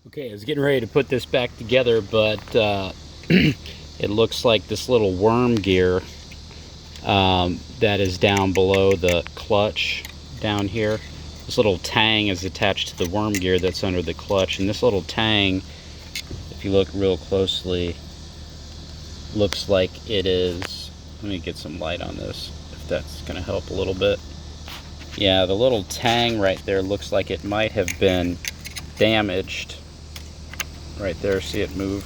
Okay, I was getting ready to put this back together, but it looks like this little worm gear that is down below the clutch down here. This little tang is attached to the worm gear that's under the clutch, and this little tang, if you look real closely, looks like it is, let me get some light on this, if that's going to help a little bit. Yeah, the little tang right there looks like it might have been damaged. Right there, see it move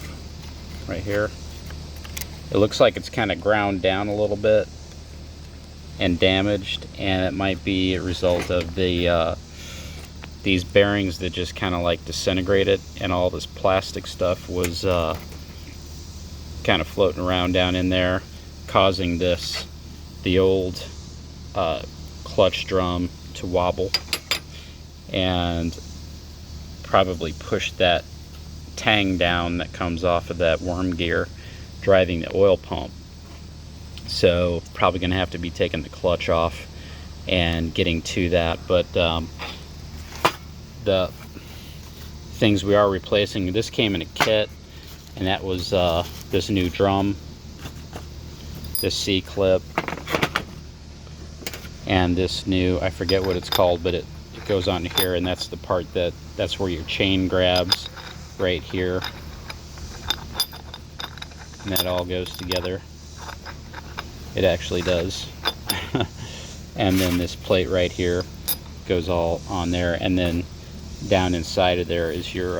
right here? It looks like it's kind of ground down a little bit and damaged, and it might be a result of the these bearings that just kind of like disintegrated, and all this plastic stuff was kind of floating around down in there, causing the old clutch drum to wobble and probably pushed that tang down that comes off of that worm gear driving the oil pump. So probably going to have to be taking the clutch off and getting to that. But the things we are replacing, this came in a kit, and that was this new drum, this C-clip, and this new, I forget what it's called, but it goes on here, and that's the part that's where your chain grabs right here, and that all goes together. It actually does. And then this plate right here goes all on there, and then down inside of there is your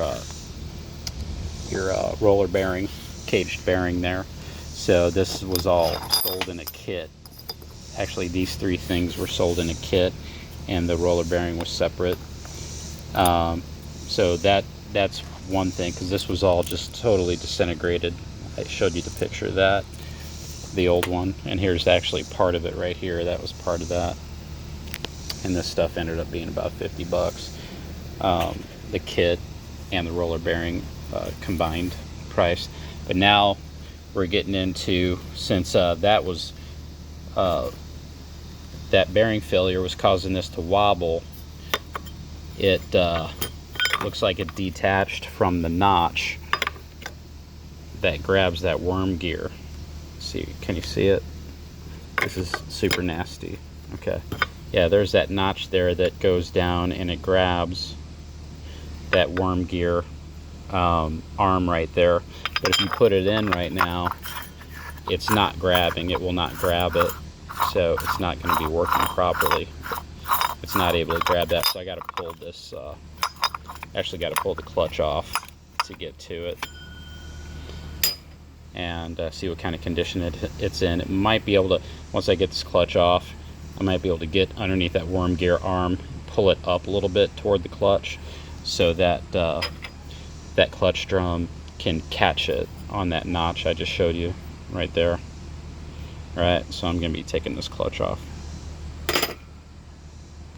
roller bearing, caged bearing there. So this was all sold in a kit. Actually, these three things were sold in a kit, and the roller bearing was separate. So that's one thing, because this was all just totally disintegrated. I showed you the picture of that, the old one, and here's actually part of it right here. That was part of that, and this stuff ended up being about 50 bucks. The kit and the roller bearing combined price. But now we're getting into, since that bearing failure was causing this to wobble, it looks like it detached from the notch that grabs that worm gear. See, can you see it? This is super nasty. Okay, yeah, there's that notch there that goes down, and it grabs that worm gear arm right there. But if you put it in right now, it's not grabbing. It will not grab it, so it's not going to be working properly. It's not able to grab that, so I got to pull this. Actually, got to pull the clutch off to get to it, and see what kind of condition it's in. It might be able to, once I get this clutch off, I might be able to get underneath that worm gear arm, pull it up a little bit toward the clutch, so that that clutch drum can catch it on that notch I just showed you right there. All right, so I'm going to be taking this clutch off.